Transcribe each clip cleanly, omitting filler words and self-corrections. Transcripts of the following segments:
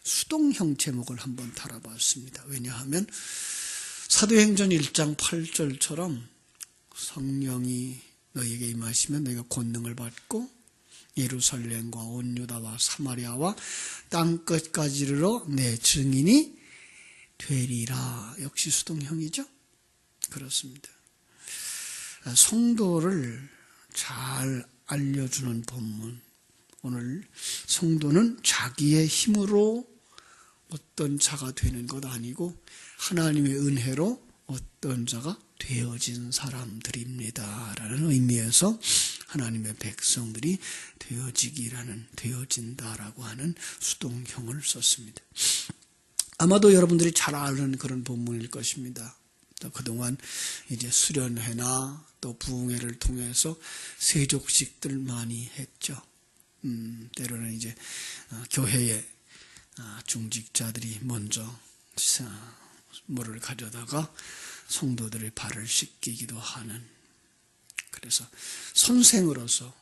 수동형 제목을 한번 달아봤습니다. 왜냐하면 사도행전 1장 8절처럼 성령이 너희에게 임하시면 너희가 권능을 받고 예루살렘과 온 유다와 사마리아와 땅끝까지 이르러 내 증인이 되리라. 역시 수동형이죠. 그렇습니다. 성도를 잘 알려주는 본문. 오늘 성도는 자기의 힘으로 어떤 자가 되는 것 아니고 하나님의 은혜로 어떤 자가 되어진 사람들입니다 라는 의미에서 하나님의 백성들이 되어진다라고 하는 수동형을 썼습니다. 아마도 여러분들이 잘 아는 그런 본문일 것입니다. 또 그동안 이제 수련회나 또 부흥회를 통해서 세족식들 많이 했죠. 때로는 이제 교회의 중직자들이 먼저 물을 가져다가 성도들의 발을 씻기기도 하는, 그래서 선생으로서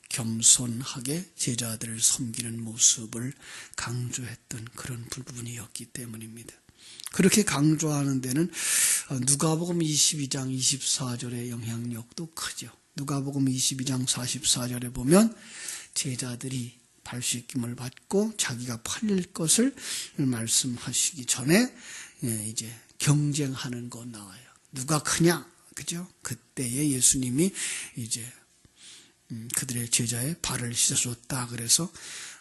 겸손하게 제자들을 섬기는 모습을 강조했던 그런 부분이었기 때문입니다. 그렇게 강조하는 데는 누가복음 22장 24절의 영향력도 크죠. 누가복음 22장 44절에 보면 제자들이 발씻김을 받고 자기가 팔릴 것을 말씀하시기 전에 이제 경쟁하는 거 나와요. 누가 크냐, 그죠? 그때에 예수님이 이제 그들의 제자의 발을 씻어줬다. 그래서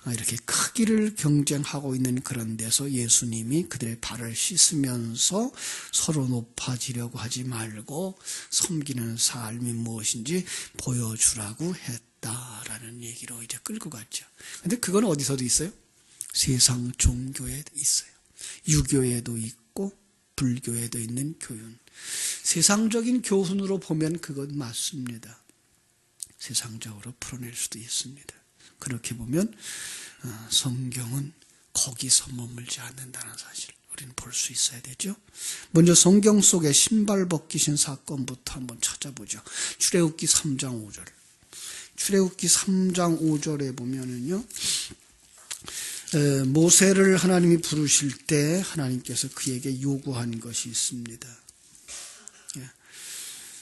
이렇게 크기를 경쟁하고 있는 그런 데서 예수님이 그들의 발을 씻으면서 서로 높아지려고 하지 말고 섬기는 삶이 무엇인지 보여주라고 했다라는 얘기로 이제 끌고 갔죠. 근데 그건 어디서도 있어요? 세상 종교에 있어요. 유교에도 있고 불교에도 있는 교훈. 세상적인 교훈으로 보면 그건 맞습니다. 세상적으로 풀어낼 수도 있습니다. 그렇게 보면 성경은 거기서 머물지 않는다는 사실을 우리는 볼 수 있어야 되죠. 먼저 성경 속에 신발 벗기신 사건부터 한번 찾아보죠. 출애굽기 3장 5절. 출애굽기 3장 5절에 보면은요, 모세를 하나님이 부르실 때 하나님께서 그에게 요구한 것이 있습니다.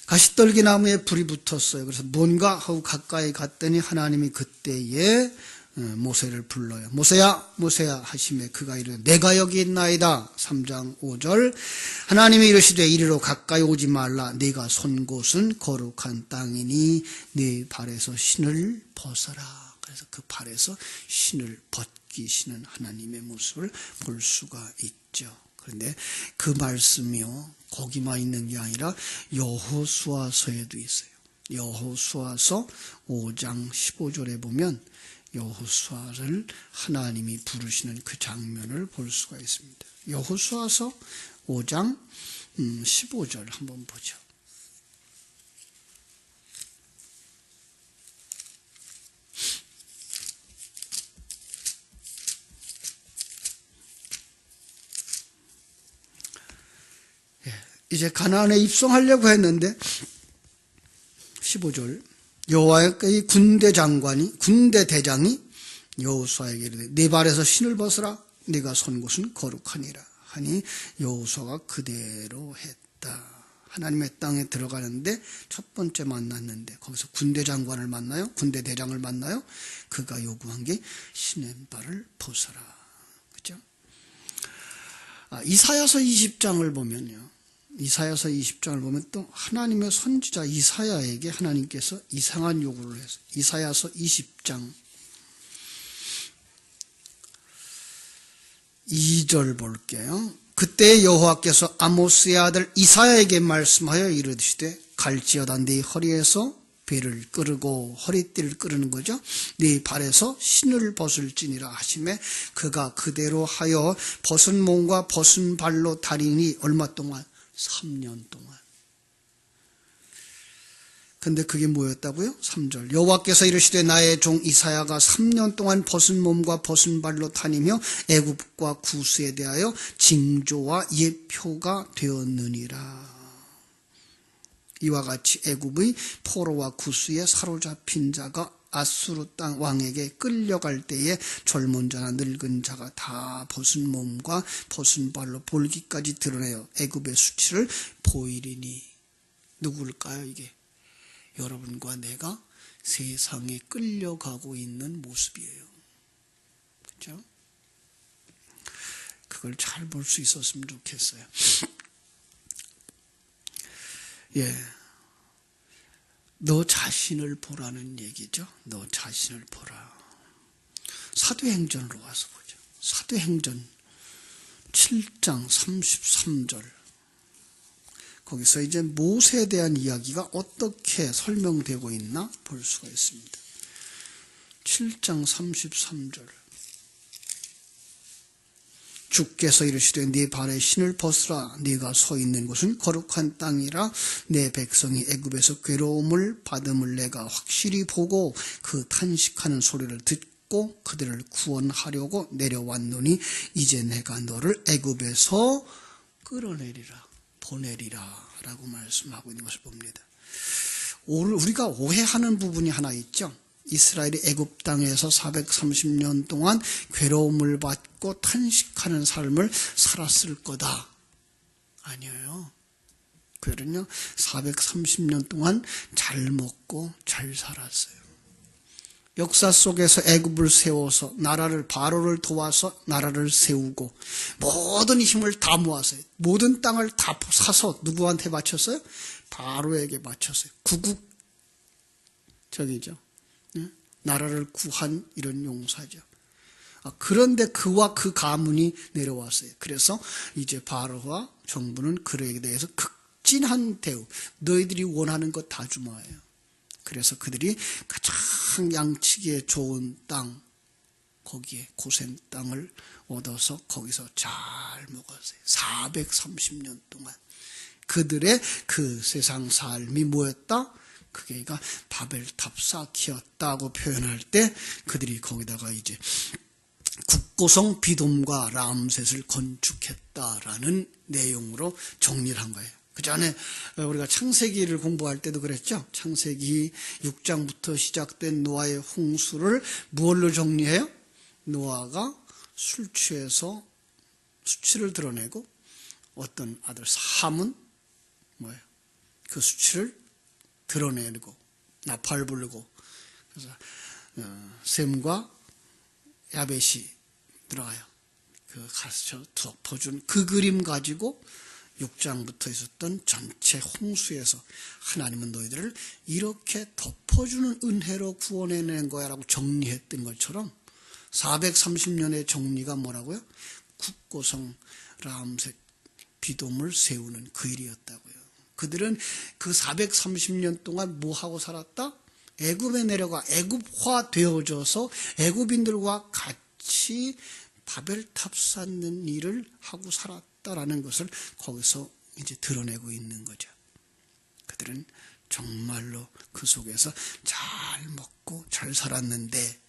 가시떨기 나무에 불이 붙었어요. 그래서 뭔가 하고 가까이 갔더니 하나님이 그때에 모세를 불러요. 모세야, 모세야 하시매 그가 이르되 내가 여기 있나이다. 3장 5절. 하나님이 이르시되 이리로 가까이 오지 말라. 네가 선 곳은 거룩한 땅이니 네 발에서 신을 벗어라. 그래서 그 발에서 신을 벗기시는 하나님의 모습을 볼 수가 있죠. 그런데 그 말씀이요, 거기만 있는 게 아니라 여호수아서에도 있어요. 여호수아서 5장 15절에 보면 여호수아를 하나님이 부르시는 그 장면을 볼 수가 있습니다. 여호수아서 5장 15절 한번 보죠. 이제 가나안에 입성하려고 했는데 15절 여호와의 군대 대장이 여호수아에게 이르되 네 발에서 신을 벗으라. 네가 선 곳은 거룩하니라 하니 여호수아가 그대로 했다. 하나님의 땅에 들어가는데 첫 번째 만났는데 거기서 군대 장관을 만나요? 군대 대장을 만나요? 그가 요구한 게 신의 발을 벗어라. 그죠? 이사야서 20장을 보면요, 이사야서 20장을 보면 또 하나님의 선지자 이사야에게 하나님께서 이상한 요구를 했어요. 이사야서 20장 2절 볼게요. 그때 여호와께서 아모스의 아들 이사야에게 말씀하여 이르시되 갈지어다 네 허리에서 배를 끄르고 허리띠를 끄르는 거죠. 네 발에서 신을 벗을지니라 하시매 그가 그대로 하여 벗은 몸과 벗은 발로 다니니 얼마 동안? 3년 동안. 근데 그게 뭐였다고요? 3절. 여호와께서 이르시되 나의 종 이사야가 3년 동안 벗은 몸과 벗은 발로 다니며 애굽과 구스에 대하여 징조와 예표가 되었느니라. 이와 같이 애굽의 포로와 구스에 사로잡힌 자가 아수르 땅 왕에게 끌려갈 때에 젊은 자나 늙은 자가 다 벗은 몸과 벗은 발로 볼기까지 드러내어 애굽의 수치를 보이리니. 누굴까요 이게? 여러분과 내가 세상에 끌려가고 있는 모습이에요. 그렇죠? 그걸 잘 볼 수 있었으면 좋겠어요. 예, 너 자신을 보라는 얘기죠. 너 자신을 보라. 사도행전으로 와서 보죠. 사도행전 7장 33절. 거기서 이제 모세에 대한 이야기가 어떻게 설명되고 있나 볼 수가 있습니다. 7장 33절. 주께서 이르시되 네 발에 신을 벗으라. 네가 서 있는 곳은 거룩한 땅이라. 내 백성이 애굽에서 괴로움을 받음을 내가 확실히 보고 그 탄식하는 소리를 듣고 그들을 구원하려고 내려왔노니 이제 내가 너를 애굽에서 끌어내리라, 보내리라 라고 말씀하고 있는 것을 봅니다. 우리가 오해하는 부분이 하나 있죠. 이스라엘이 애굽 땅에서 430년 동안 괴로움을 받고 탄식하는 삶을 살았을 거다. 아니에요. 그들은요 430년 동안 잘 먹고 잘 살았어요. 역사 속에서 애굽을 세워서 나라를 바로를 도와서 나라를 세우고 모든 힘을 다 모았어요. 모든 땅을 다 사서 누구한테 바쳤어요? 바로에게 바쳤어요. 구국적이죠. 나라를 구한 이런 용사죠. 그런데 그와 그 가문이 내려왔어요. 그래서 이제 바로와 정부는 그들에 대해서 극진한 대우, 너희들이 원하는 것 다 주마예요. 그래서 그들이 가장 양치기에 좋은 땅, 거기에 고센 땅을 얻어서 거기서 잘 먹었어요. 430년 동안. 그들의 그 세상 삶이 뭐였다? 그게가 바벨탑 쌓기였다고 표현할 때 그들이 거기다가 이제 국고성 비돔과 람셋을 건축했다라는 내용으로 정리를 한 거예요. 그 전에 우리가 창세기를 공부할 때도 그랬죠. 창세기 6장부터 시작된 노아의 홍수를 무엇로 정리해요? 노아가 술 취해서 수치를 드러내고 어떤 아들 함은 뭐예요? 그 수치를 드러내고 나팔 부르고 그래서 셈과 야벳이 들어가요. 그 가르쳐 덮어준 그 그림 가지고 6장부터 있었던 전체 홍수에서 하나님은 너희들을 이렇게 덮어주는 은혜로 구원해낸 거야 라고 정리했던 것처럼 430년의 정리가 뭐라고요? 국고성 람셋 비돔을 세우는 그 일이었다고요. 그들은 그 430년 동안 뭐하고 살았다? 애굽에 내려가 애굽화 되어져서 애굽인들과 같이 바벨탑 쌓는 일을 하고 살았다라는 것을 거기서 이제 드러내고 있는 거죠. 그들은 정말로 그 속에서 잘 먹고 잘 살았는데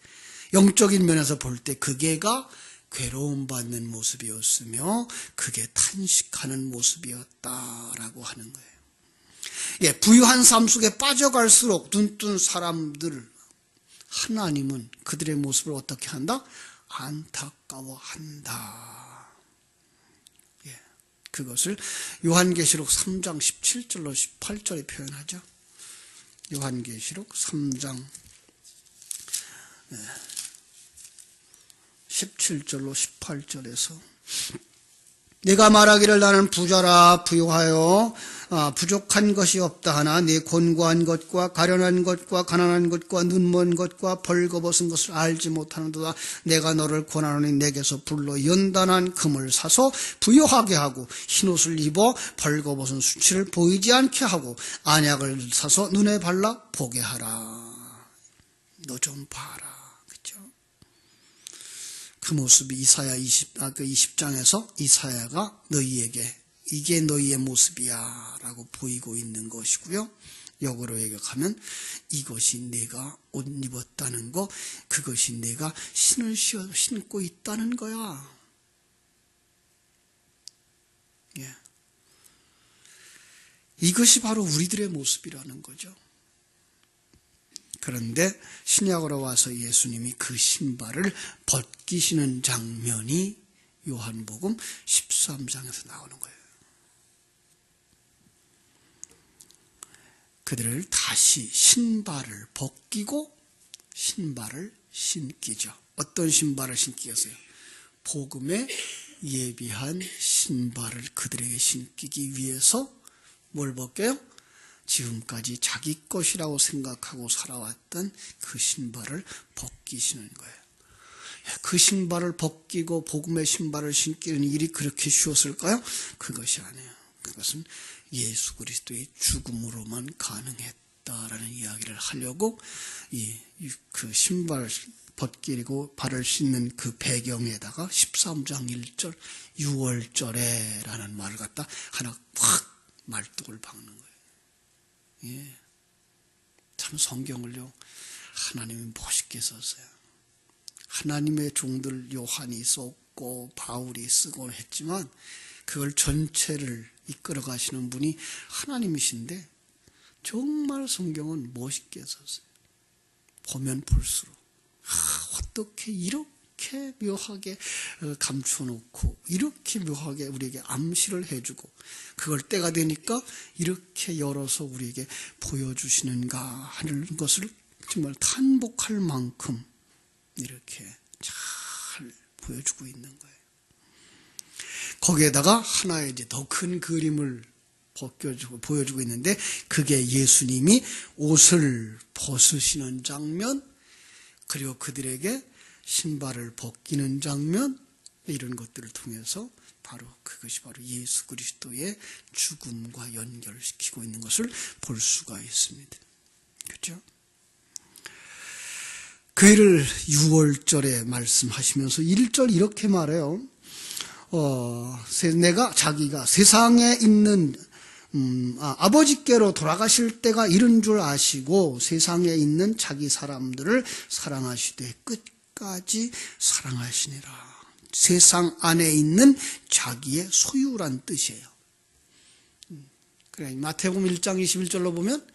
영적인 면에서 볼 때 그게가 괴로움받는 모습이었으며 그게 탄식하는 모습이었다라고 하는 거예요. 예, 부유한 삶 속에 빠져갈수록 눈뜬 사람들 하나님은 그들의 모습을 어떻게 한다? 안타까워한다. 예, 그것을 요한계시록 3장 17절로 18절에 표현하죠. 요한계시록 3장 17절로 18절에서 내가 말하기를 나는 부자라 부유하여 부족한 것이 없다 하나 네 곤고한 것과 가련한 것과 가난한 것과 눈먼 것과 벌거벗은 것을 알지 못하는도다. 내가 너를 권하노니 내게서 불로 연단한 금을 사서 부유하게 하고 흰옷을 입어 벌거벗은 수치를 보이지 않게 하고 안약을 사서 눈에 발라 보게 하라. 너 좀 봐라. 그 모습이 이사야 20장에서 이사야가 너희에게 이게 너희의 모습이야 라고 보이고 있는 것이고요. 역으로 얘기하면 이것이 내가 옷 입었다는 거, 그것이 내가 신을 신고 있다는 거야. 예. 이것이 바로 우리들의 모습이라는 거죠. 그런데 신약으로 와서 예수님이 그 신발을 벗기시는 장면이 요한복음 13장에서 나오는 거예요. 그들을 다시 신발을 벗기고 신발을 신기죠. 어떤 신발을 신기겠어요? 복음에 예비한 신발을 그들에게 신기기 위해서 뭘 벗겨요? 지금까지 자기 것이라고 생각하고 살아왔던 그 신발을 벗기시는 거예요. 그 신발을 벗기고 복음의 신발을 신기는 일이 그렇게 쉬웠을까요? 그것이 아니에요. 그것은 예수 그리스도의 죽음으로만 가능했다라는 이야기를 하려고 그 신발 벗기고 발을 씻는 그 배경에다가 13장 1절 6월절에 라는 말을 갖다 하나 확 말뚝을 박는 거예요. 예. 참 성경을요 하나님이 멋있게 썼어요. 하나님의 종들 요한이 썼고 바울이 쓰곤 했지만 그걸 전체를 이끌어 가시는 분이 하나님이신데 정말 성경은 멋있게 썼어요. 보면 볼수록 어떻게 이렇게 묘하게 감춰놓고 이렇게 묘하게 우리에게 암시를 해주고 그걸 때가 되니까 이렇게 열어서 우리에게 보여주시는가 하는 것을 정말 탄복할 만큼 이렇게 잘 보여주고 있는 거예요. 거기에다가 하나의 이제 더 큰 그림을 보여주고 있는데 그게 예수님이 옷을 벗으시는 장면, 그리고 그들에게 신발을 벗기는 장면, 이런 것들을 통해서 그것이 바로 예수 그리스도의 죽음과 연결시키고 있는 것을 볼 수가 있습니다. 그렇죠? 그 일을 6월절에 말씀하시면서 1절 이렇게 말해요. 자기가 세상에 있는 아버지께로 돌아가실 때가 이른 줄 아시고 세상에 있는 자기 사람들을 사랑하시되 끝까지 사랑하시니라. 세상 안에 있는 자기의 소유란 뜻이에요. 그래, 마태복음 1장 21절로 보면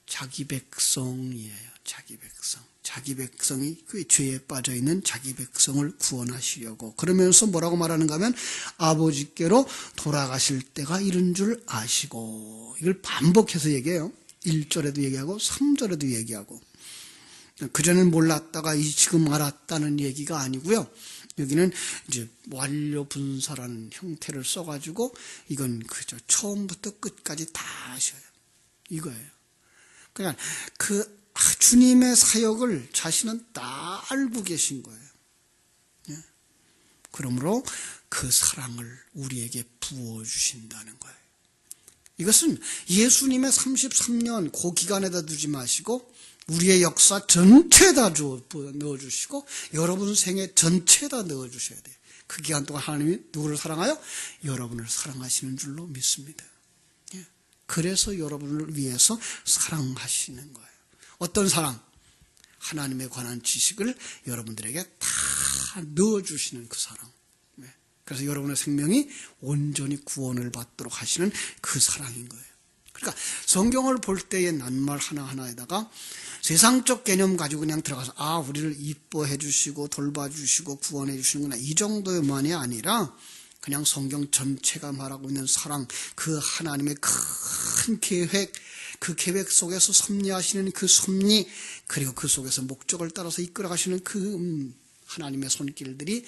자기 백성이에요. 자기 백성. 자기 백성이 그 죄에 빠져있는 자기 백성을 구원하시려고. 그러면서 뭐라고 말하는가 하면 아버지께로 돌아가실 때가 이른 줄 아시고. 이걸 반복해서 얘기해요. 1절에도 얘기하고 3절에도 얘기하고. 그전엔 몰랐다가 지금 알았다는 얘기가 아니고요. 여기는 이제 완료 분사라는 형태를 써가지고 이건 그저 처음부터 끝까지 다 하셔요. 이거예요. 그러니까 주님의 사역을 자신은 다 알고 계신 거예요. 예? 그러므로 그 사랑을 우리에게 부어주신다는 거예요. 이것은 예수님의 33년 그 기간에다 두지 마시고 우리의 역사 전체에다 넣어주시고 여러분 생애 전체에다 넣어주셔야 돼요. 그 기간 동안 하나님이 누구를 사랑하여? 여러분을 사랑하시는 줄로 믿습니다. 예? 그래서 여러분을 위해서 사랑하시는 거예요. 어떤 사랑? 하나님에 관한 지식을 여러분들에게 다 넣어주시는 그 사랑. 그래서 여러분의 생명이 온전히 구원을 받도록 하시는 그 사랑인 거예요. 그러니까 성경을 볼 때의 낱말 하나하나에다가 세상적 개념 가지고 그냥 들어가서 우리를 이뻐해 주시고 돌봐 주시고 구원해 주시는구나 이 정도만이 아니라 그냥 성경 전체가 말하고 있는 사랑, 그 하나님의 큰 계획, 그 계획 속에서 섭리하시는 그 섭리, 그리고 그 속에서 목적을 따라서 이끌어가시는 그 하나님의 손길들이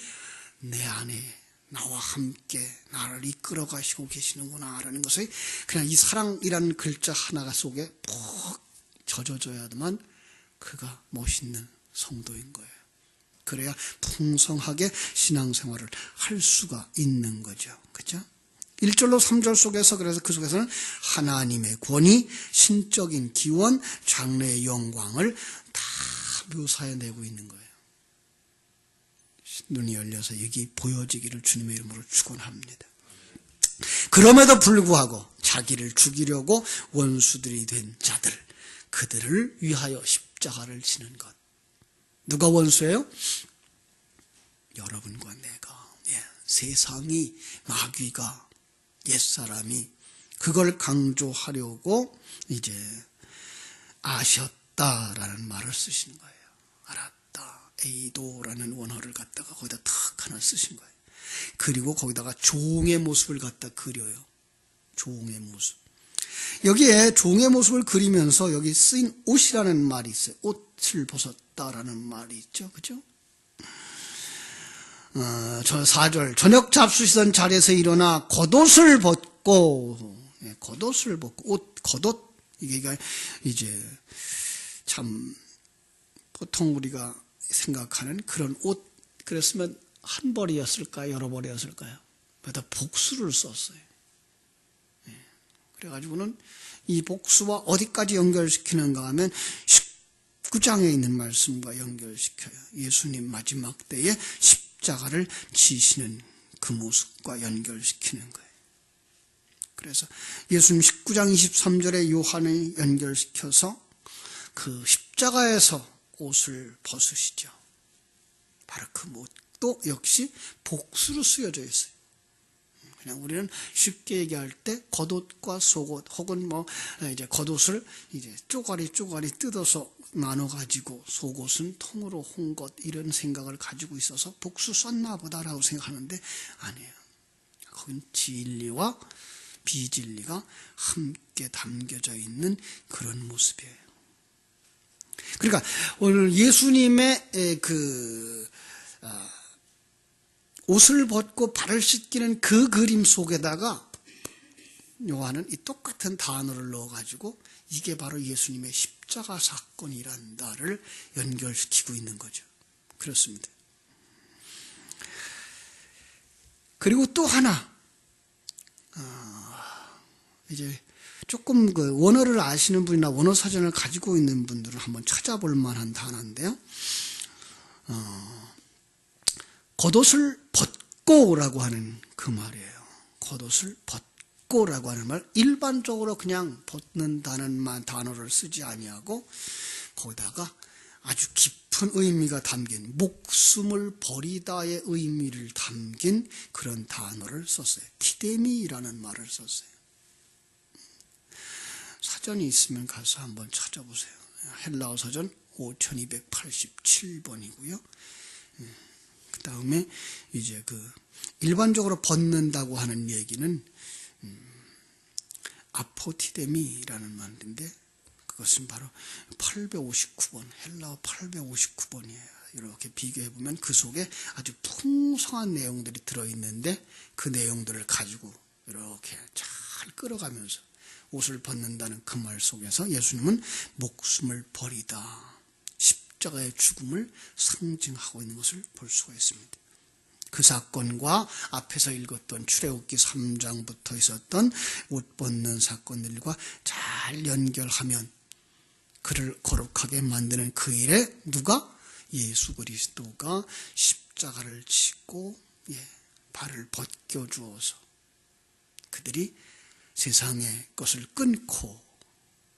내 안에 나와 함께 나를 이끌어 가시고 계시는구나라는 것을 그냥 이 사랑이라는 글자 하나가 속에 푹 젖어져야만 그가 멋있는 성도인 거예요. 그래야 풍성하게 신앙생활을 할 수가 있는 거죠. 그렇죠? 1절로 3절 속에서 그래서 그 속에서는 하나님의 권위, 신적인 기원, 장래의 영광을 다 묘사해내고 있는 거예요. 눈이 열려서 여기 보여지기를 주님의 이름으로 축원합니다. 그럼에도 불구하고 자기를 죽이려고 원수들이 된 자들, 그들을 위하여 십자가를 지는 것. 누가 원수예요? 여러분과 내가. 세상이, 마귀가, 옛사람이 그걸 강조하려고 이제 아셨다. 알았다라는 말을 쓰시는 거예요. 알았다. 에이도라는 원어를 갖다가 거기다 탁 하나 쓰신 거예요. 그리고 거기다가 종의 모습을 갖다 그려요. 종의 모습. 여기에 종의 모습을 그리면서 여기 쓰인 옷이라는 말이 있어요. 옷을 벗었다라는 말이 있죠. 그죠? 저 4절. 저녁 잡수시던 자리에서 일어나 겉옷을 벗고, 겉옷을 벗고, 겉옷. 이게 이제 참 보통 우리가 생각하는 그런 옷, 그랬으면 한 벌이었을까요? 여러 벌이었을까요? 그래다 복수를 썼어요. 그래가지고는 이 복수와 어디까지 연결시키는가 하면 19장에 있는 말씀과 연결시켜요. 예수님 마지막 때에 십자가를 지시는 그 모습과 연결시키는 거예요. 그래서 예수님 19장 23절에 요한을 연결시켜서 그 십자가에서 옷을 벗으시죠. 바로 그 옷도 역시 복수로 쓰여져 있어요. 그냥 우리는 쉽게 얘기할 때 겉옷과 속옷 혹은 이제 겉옷을 이제 쪼가리 뜯어서 나눠 가지고 속옷은 통으로 홍 것 이런 생각을 가지고 있어서 복수 썼나 보다라고 생각하는데 아니에요. 거긴 진리와 비진리가 함께 담겨져 있는 그런 모습이에요. 그러니까 오늘 예수님의 옷을 벗고 발을 씻기는 그 그림 속에다가 요한은 이 똑같은 단어를 넣어가지고 이게 바로 예수님의 십자가 사건이란다를 연결시키고 있는 거죠. 그렇습니다. 그리고 또 하나, 이제 조금 그 원어를 아시는 분이나 원어 사전을 가지고 있는 분들은 한번 찾아볼 만한 단어인데요. 겉옷을 벗고라고 하는 그 말이에요. 겉옷을 벗고라고 하는 말, 일반적으로 그냥 벗는다는 단어를 쓰지 아니하고 거기다가 아주 깊은 의미가 담긴, 목숨을 버리다의 의미를 담긴 그런 단어를 썼어요. 티데미라는 말을 썼어요. 사전이 있으면 가서 한번 찾아보세요. 헬라어 사전 5287번이고요. 그 다음에 이제 일반적으로 벗는다고 하는 얘기는 아포티데미라는 말인데 그것은 바로 859번, 헬라어 859번이에요. 이렇게 비교해보면 그 속에 아주 풍성한 내용들이 들어있는데 그 내용들을 가지고 이렇게 잘 끌어가면서 옷을 벗는다는 그 말 속에서 예수님은 목숨을 버리다, 십자가의 죽음을 상징하고 있는 것을 볼 수가 있습니다. 그 사건과 앞에서 읽었던 출애굽기 3장부터 있었던 옷 벗는 사건들과 잘 연결하면 그를 거룩하게 만드는 그 일에 누가? 예수 그리스도가 십자가를 지고 발을 벗겨주어서 그들이 세상의 것을 끊고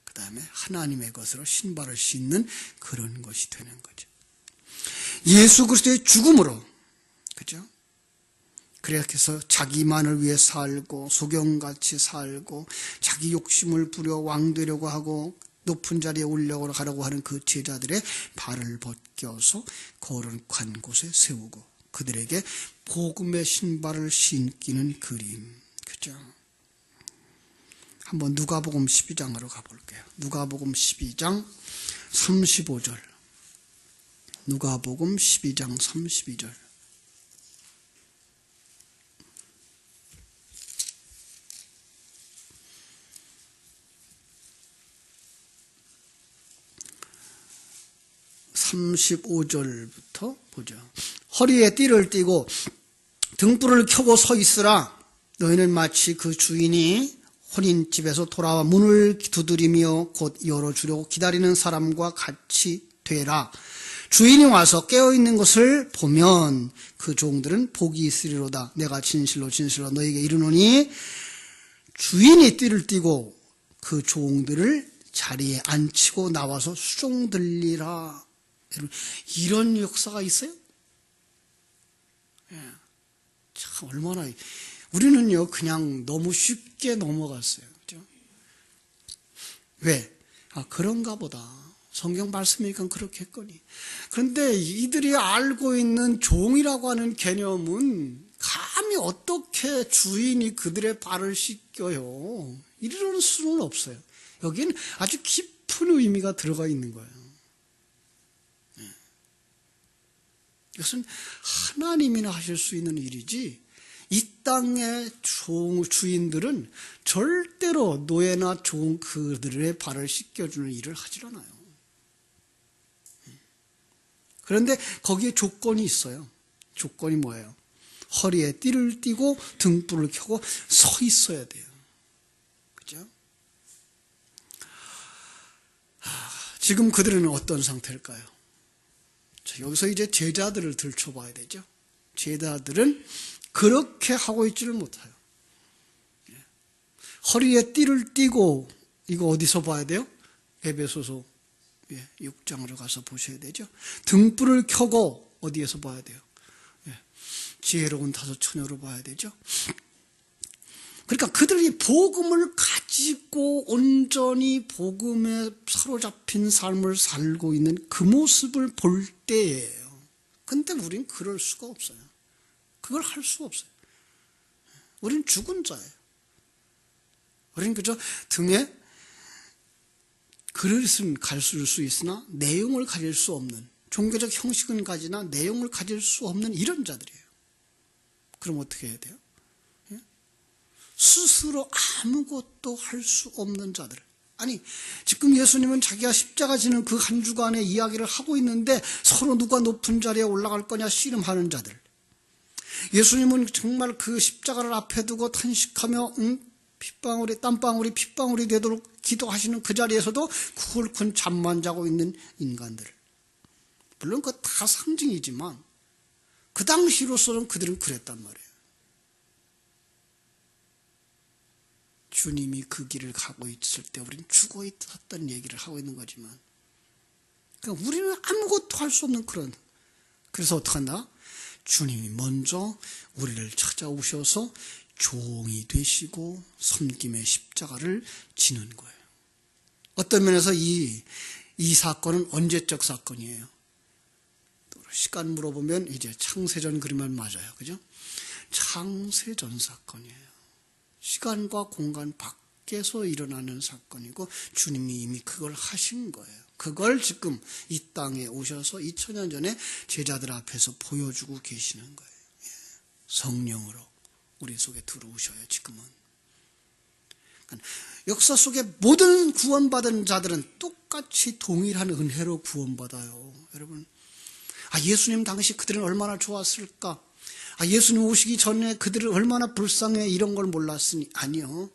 그 다음에 하나님의 것으로 신발을 신는 그런 것이 되는 거죠. 예수 그리스도의 죽음으로, 그죠? 그래서 자기만을 위해 살고 소경같이 살고 자기 욕심을 부려 왕되려고 하고 높은 자리에 올려고 가려고 하는 그 제자들의 발을 벗겨서 거룩한 곳에 세우고 그들에게 복음의 신발을 신기는 그림, 그죠? 한번 누가복음 12장으로 가볼게요. 누가복음 12장 35절. 누가복음 12장 32절. (35절부터) 보죠. 허리에 띠를 띠고 등불을 켜고 서 있으라. 너희는 마치 그 주인이 혼인집에서 돌아와 문을 두드리며 곧 열어주려고 기다리는 사람과 같이 되라. 주인이 와서 깨어있는 것을 보면 그 종들은 복이 있으리로다. 내가 진실로 진실로 너희에게 이르노니 주인이 띠를 띠고 그 종들을 자리에 앉히고 나와서 수종들리라. 이런 역사가 있어요? 참 얼마나 우리는요 그냥 너무 쉽게 넘어갔어요. 그죠? 왜? 그런가 보다. 성경 말씀이니까 그렇겠거니. 그런데 이들이 알고 있는 종이라고 하는 개념은 감히 어떻게 주인이 그들의 발을 씻겨요? 이럴 수는 없어요. 여기는 아주 깊은 의미가 들어가 있는 거예요. 이것은 하나님이나 하실 수 있는 일이지 이 땅의 주인들은 절대로 노예나 종 그들의 발을 씻겨주는 일을 하질 않아요. 그런데 거기에 조건이 있어요. 조건이 뭐예요? 허리에 띠를 띠고 등불을 켜고 서 있어야 돼요. 그죠? 지금 그들은 어떤 상태일까요? 자, 여기서 이제 제자들을 들춰봐야 되죠. 제자들은 그렇게 하고 있지를 못해요. 허리에 띠를 띠고 이거 어디서 봐야 돼요? 에베소서 6장으로 가서 보셔야 되죠. 등불을 켜고 어디에서 봐야 돼요? 지혜로운 다섯 처녀로 봐야 되죠. 그러니까 그들이 복음을 가지고 온전히 복음에 사로잡힌 삶을 살고 있는 그 모습을 볼 때예요. 근데 우린 그럴 수가 없어요. 그걸 할 수 없어요. 우린 죽은 자예요. 우린 그저 등에 그릇은 가질 수 있으나 내용을 가질 수 없는, 종교적 형식은 가지나 내용을 가질 수 없는 이런 자들이에요. 그럼 어떻게 해야 돼요? 스스로 아무것도 할 수 없는 자들. 아니, 지금 예수님은 자기가 십자가 지는 그 한 주간의 이야기를 하고 있는데 서로 누가 높은 자리에 올라갈 거냐 씨름하는 자들. 예수님은 정말 그 십자가를 앞에 두고 탄식하며 땀방울이 핏방울이 되도록 기도하시는 그 자리에서도 쿨큰 잠만 자고 있는 인간들. 물론 그거 다 상징이지만 그 당시로서는 그들은 그랬단 말이에요. 주님이 그 길을 가고 있을 때 우리는 죽어 있었던 얘기를 하고 있는 거지만, 그러니까 우리는 아무것도 할 수 없는 그런. 그래서 어떡한다? 주님이 먼저 우리를 찾아오셔서 종이 되시고 섬김의 십자가를 지는 거예요. 어떤 면에서 이 사건은 언제적 사건이에요? 시간 물어보면 이제 창세전 그림만 맞아요. 그죠? 창세전 사건이에요. 시간과 공간 밖에서 일어나는 사건이고 주님이 이미 그걸 하신 거예요. 그걸 지금 이 땅에 오셔서 2000년 전에 제자들 앞에서 보여주고 계시는 거예요. 성령으로 우리 속에 들어오셔요. 지금은. 그러니까 역사 속에 모든 구원받은 자들은 똑같이 동일한 은혜로 구원받아요. 여러분, 예수님 당시 그들은 얼마나 좋았을까? 예수님 오시기 전에 그들은 얼마나 불쌍해 이런 걸 몰랐으니 아니요.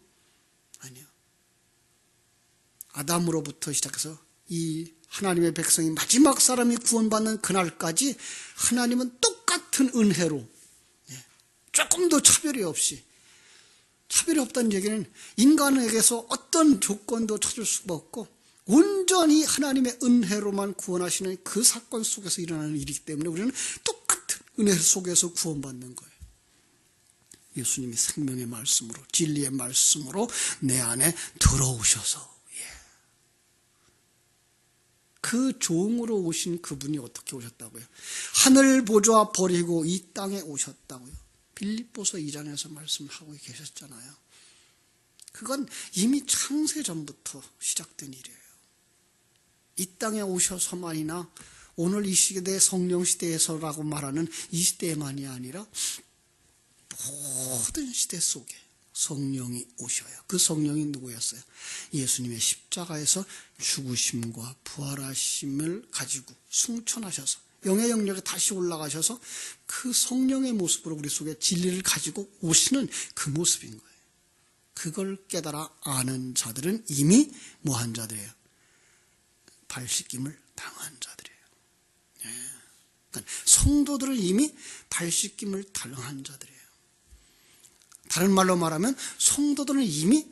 아담으로부터 시작해서 이 하나님의 백성이 마지막 사람이 구원받는 그날까지 하나님은 똑같은 은혜로 조금도 차별이 없다는 얘기는 인간에게서 어떤 조건도 찾을 수가 없고 온전히 하나님의 은혜로만 구원하시는 그 사건 속에서 일어나는 일이기 때문에 우리는 똑같은 은혜 속에서 구원받는 거예요. 예수님이 생명의 말씀으로, 진리의 말씀으로 내 안에 들어오셔서 그 종으로 오신 그분이 어떻게 오셨다고요? 하늘 보좌 버리고 이 땅에 오셨다고요. 빌립보서 2장에서 말씀하고 계셨잖아요. 그건 이미 창세전부터 시작된 일이에요. 이 땅에 오셔서만이나 오늘 이 시대 성령 시대에서라고 말하는 이 시대만이 아니라 모든 시대 속에 성령이 오셔요. 그 성령이 누구였어요? 예수님의 십자가에서 죽으심과 부활하심을 가지고 승천하셔서 영의 영역에 다시 올라가셔서 그 성령의 모습으로 우리 속에 진리를 가지고 오시는 그 모습인 거예요. 그걸 깨달아 아는 자들은 이미 뭐한 자들이에요? 발 씻김을 당한 자들이에요. 그러니까 성도들은 이미 발 씻김을 당한 자들이에요. 다른 말로 말하면 성도들은 이미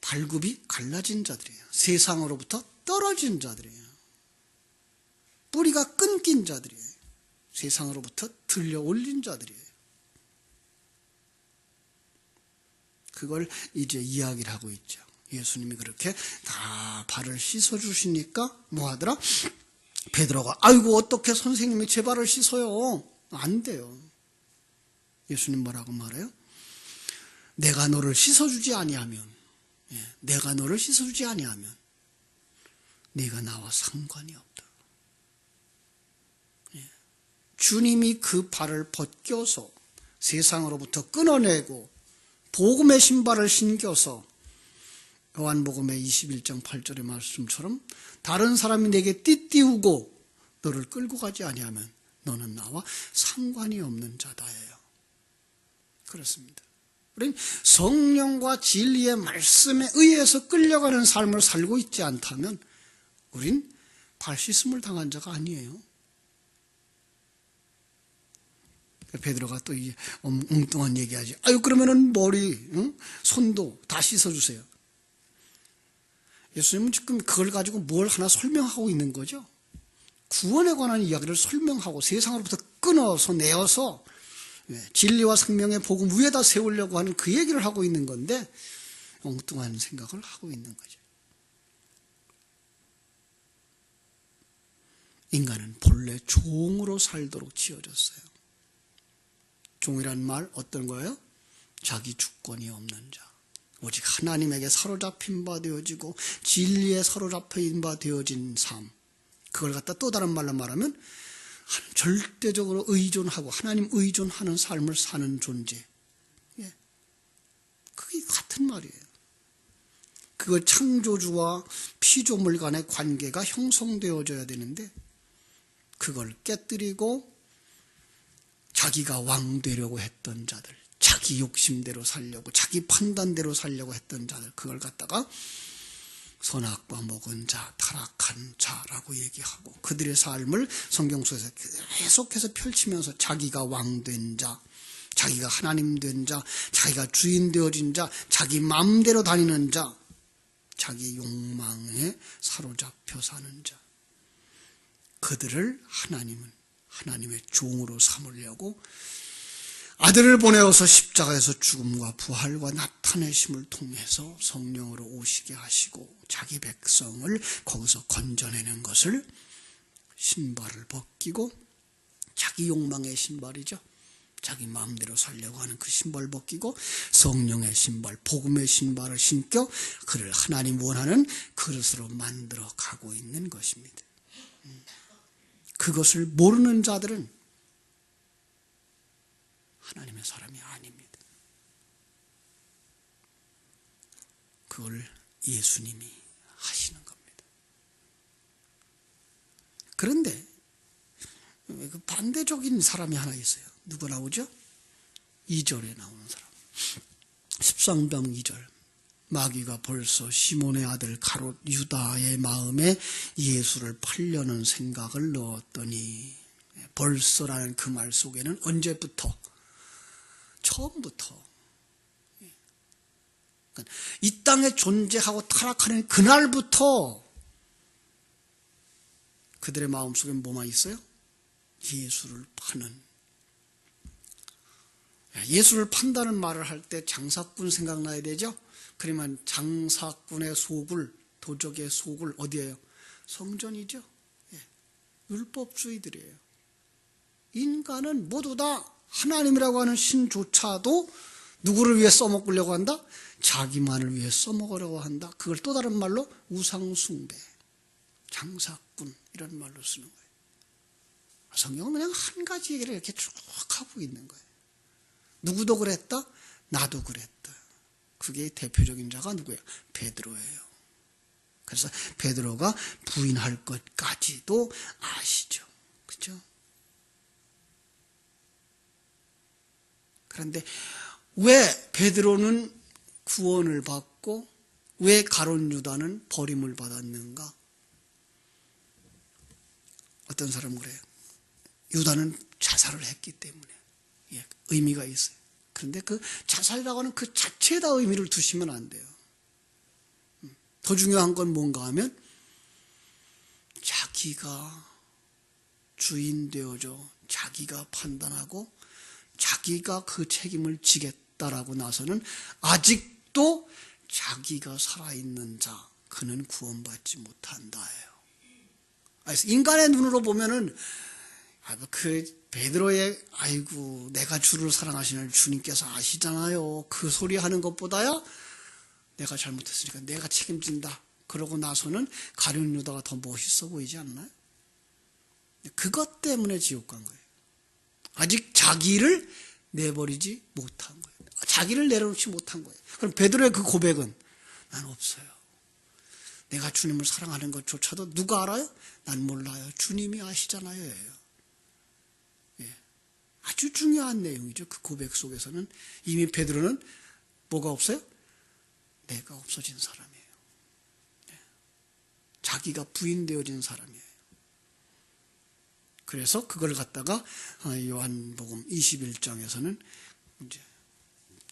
발굽이 갈라진 자들이에요. 세상으로부터 떨어진 자들이에요. 뿌리가 끊긴 자들이에요. 세상으로부터 들려 올린 자들이에요. 그걸 이제 이야기를 하고 있죠. 예수님이 그렇게 다 발을 씻어주시니까 뭐하더라? 베드로가 아이고 어떻게 선생님이 제 발을 씻어요? 안 돼요. 예수님 뭐라고 말해요? 내가 너를 씻어주지 아니하면, 내가 너를 씻어주지 아니하면 네가 나와 상관이 없다. 주님이 그 발을 벗겨서 세상으로부터 끊어내고 복음의 신발을 신겨서 요한복음의 21장 8절의 말씀처럼 다른 사람이 내게 띠띠우고 너를 끌고 가지 아니하면 너는 나와 상관이 없는 자다예요. 그렇습니다. 우리는 성령과 진리의 말씀에 의해서 끌려가는 삶을 살고 있지 않다면 우린 발 씻음을 당한 자가 아니에요. 베드로가 또 이 엉뚱한 얘기하지. 아유 그러면은 머리, 손도 다 씻어주세요. 예수님은 지금 그걸 가지고 뭘 하나 설명하고 있는 거죠. 구원에 관한 이야기를 설명하고 세상으로부터 끊어서 내어서 진리와 생명의 복음 위에다 세우려고 하는 그 얘기를 하고 있는 건데 엉뚱한 생각을 하고 있는 거죠. 인간은 본래 종으로 살도록 지어졌어요. 종이란 말 어떤 거예요? 자기 주권이 없는 자. 오직 하나님에게 사로잡힌 바 되어지고 진리에 사로잡힌 바 되어진 삶. 그걸 갖다 또 다른 말로 말하면 절대적으로 의존하고 하나님 의존하는 삶을 사는 존재. 그게 같은 말이에요. 그 창조주와 피조물 간의 관계가 형성되어져야 되는데 그걸 깨뜨리고 자기가 왕 되려고 했던 자들, 자기 욕심대로 살려고, 자기 판단대로 살려고 했던 자들, 그걸 갖다가 선악과 먹은 자, 타락한 자라고 얘기하고 그들의 삶을 성경 속에서 계속해서 펼치면서 자기가 왕 된 자, 자기가 하나님 된 자, 자기가 주인 되어진 자, 자기 마음대로 다니는 자, 자기 욕망에 사로잡혀 사는 자, 그들을 하나님은 하나님의 종으로 삼으려고 아들을 보내어서 십자가에서 죽음과 부활과 나타내심을 통해서 성령으로 오시게 하시고 자기 백성을 거기서 건져내는 것을 신발을 벗기고 자기 욕망의 신발이죠. 자기 마음대로 살려고 하는 그 신발 벗기고 성령의 신발, 복음의 신발을 신겨 그를 하나님 원하는 그릇으로 만들어 가고 있는 것입니다. 그것을 모르는 자들은 하나님의 사람이 아닙니다. 그걸 예수님이 하시는 겁니다. 그런데 그 반대적인 사람이 하나 있어요. 누구 나오죠? 2절에 나오는 사람. 13장 2절. 마귀가 벌써 시몬의 아들 가롯 유다의 마음에 예수를 팔려는 생각을 넣었더니, 벌써라는 그 말 속에는 언제부터? 처음부터. 그러니까 이 땅에 존재하고 타락하는 그날부터 그들의 마음속에 뭐만 있어요? 예수를 파는. 예수를 판다는 말을 할 때 장사꾼 생각나야 되죠? 그러면 장사꾼의 속을, 도적의 속을 어디예요? 성전이죠. 율법주의들이에요. 인간은 모두 다 하나님이라고 하는 신조차도 누구를 위해 써먹으려고 한다? 자기만을 위해 써먹으려고 한다. 그걸 또 다른 말로 우상숭배, 장사꾼 이런 말로 쓰는 거예요. 성경은 그냥 한 가지 얘기를 이렇게 쭉 하고 있는 거예요. 누구도 그랬다? 나도 그랬다. 그게 대표적인 자가 누구예요? 베드로예요. 그래서 베드로가 부인할 것까지도 아시죠. 그렇죠? 그런데 왜 베드로는 구원을 받고 왜 가룟 유다는 버림을 받았는가? 어떤 사람은 그래요. 유다는 자살을 했기 때문에 의미가 있어요. 그런데 그 자살이라고 하는 그 자체에다 의미를 두시면 안 돼요. 더 중요한 건 뭔가 하면 자기가 주인 되어줘 자기가 판단하고 자기가 그 책임을 지겠다라고 나서는 아직도 자기가 살아있는 자, 그는 구원받지 못한다예요. 그래서 인간의 눈으로 보면은 그 베드로의 아이고 내가 주를 사랑하시는 주님께서 아시잖아요. 그 소리 하는 것보다야 내가 잘못했으니까 내가 책임진다. 그러고 나서는 가룟 유다가 더 멋있어 보이지 않나요? 그것 때문에 지옥 간 거예요. 아직 자기를 내버리지 못한 거예요. 자기를 내려놓지 못한 거예요. 그럼 베드로의 그 고백은 난 없어요. 내가 주님을 사랑하는 것조차도 누가 알아요? 난 몰라요. 주님이 아시잖아요. 예. 아주 중요한 내용이죠. 그 고백 속에서는 이미 베드로는 뭐가 없어요? 내가 없어진 사람이에요. 예. 자기가 부인되어진 사람이에요. 그래서 그걸 갖다가 요한복음 21장에서는 이제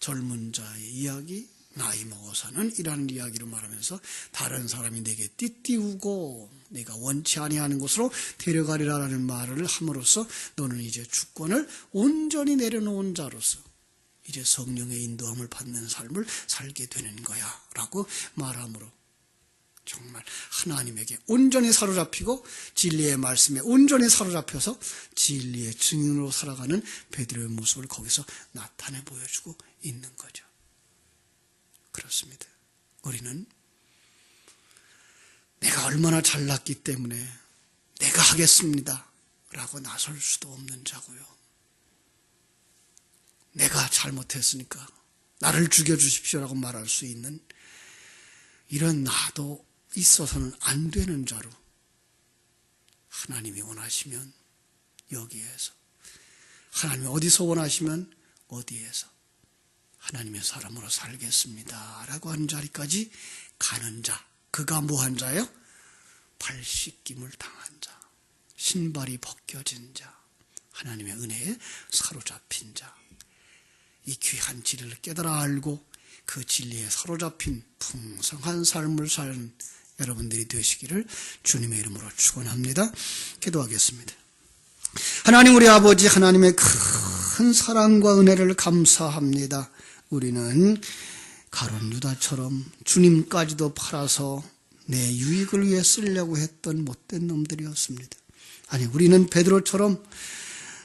젊은 자의 이야기, 나이 먹어서는 이라는 이야기로 말하면서 다른 사람이 내게 띠띠우고 내가 원치 아니하는 곳으로 데려가리라라는 말을 함으로써 너는 이제 주권을 온전히 내려놓은 자로서 이제 성령의 인도함을 받는 삶을 살게 되는 거야 라고 말함으로 정말 하나님에게 온전히 사로잡히고 진리의 말씀에 온전히 사로잡혀서 진리의 증인으로 살아가는 베드로의 모습을 거기서 나타내 보여주고 있는 거죠. 그렇습니다. 우리는 내가 얼마나 잘났기 때문에 내가 하겠습니다 라고 나설 수도 없는 자고요. 내가 잘못했으니까 나를 죽여주십시오라고 말할 수 있는 이런 나도 있어서는 안 되는 자로 하나님이 원하시면 여기에서, 하나님이 어디서 원하시면 어디에서 하나님의 사람으로 살겠습니다 라고 하는 자리까지 가는 자, 그가 뭐한 자예요? 발 씻김을 당한 자, 신발이 벗겨진 자, 하나님의 은혜에 사로잡힌 자, 이 귀한 진리를 깨달아 알고 그 진리에 사로잡힌 풍성한 삶을 사는 여러분들이 되시기를 주님의 이름으로 축원합니다. 기도하겠습니다. 하나님 우리 아버지, 하나님의 큰 사랑과 은혜를 감사합니다. 우리는 가룟 유다처럼 주님까지도 팔아서 내 유익을 위해 쓰려고 했던 못된 놈들이었습니다. 아니, 우리는 베드로처럼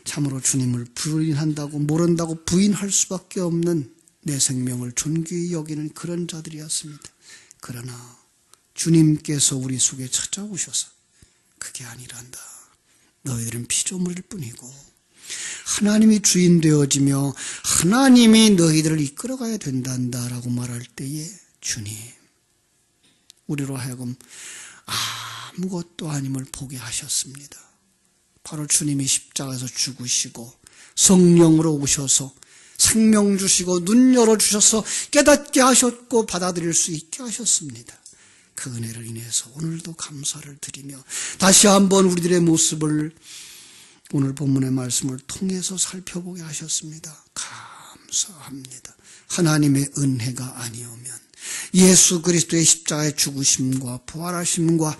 참으로 주님을 부인한다고 모른다고 부인할 수밖에 없는 내 생명을 존귀히 여기는 그런 자들이었습니다. 그러나 주님께서 우리 속에 찾아오셔서 그게 아니란다. 너희들은 피조물일 뿐이고 하나님이 주인 되어지며 하나님이 너희들을 이끌어가야 된단다라고 말할 때에 주님, 우리로 하여금 아무것도 아님을 보게 하셨습니다. 바로 주님이 십자가에서 죽으시고 성령으로 오셔서 생명 주시고 눈 열어주셔서 깨닫게 하셨고 받아들일 수 있게 하셨습니다. 그 은혜를 인해서 오늘도 감사를 드리며 다시 한번 우리들의 모습을 오늘 본문의 말씀을 통해서 살펴보게 하셨습니다. 감사합니다. 하나님의 은혜가 아니오면, 예수 그리스도의 십자가의 죽으심과 부활하심과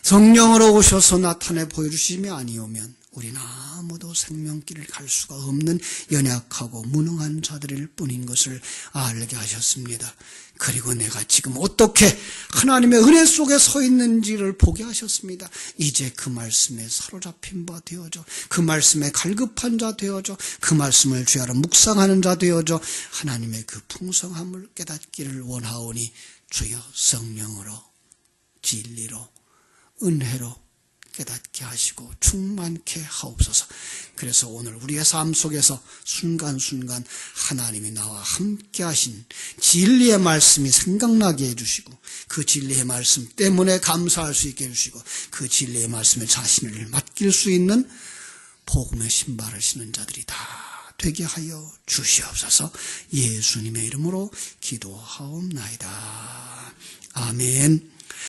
성령으로 오셔서 나타내 보여주심이 아니오면 우리는 아무도 생명길을 갈 수가 없는 연약하고 무능한 자들일 뿐인 것을 알게 하셨습니다. 그리고 내가 지금 어떻게 하나님의 은혜 속에 서 있는지를 보게 하셨습니다. 이제 그 말씀에 사로잡힌 바 되어져, 그 말씀에 갈급한 자 되어져, 그 말씀을 죄하러 묵상하는 자 되어져 하나님의 그 풍성함을 깨닫기를 원하오니 주여 성령으로 진리로 은혜로 깨닫게 하시고 충만케 하옵소서. 그래서 오늘 우리의 삶 속에서 순간순간 하나님이 나와 함께 하신 진리의 말씀이 생각나게 해주시고 그 진리의 말씀 때문에 감사할 수 있게 해주시고 그 진리의 말씀에 자신을 맡길 수 있는 복음의 신발을 신는 자들이 다 되게 하여 주시옵소서. 예수님의 이름으로 기도하옵나이다. 아멘.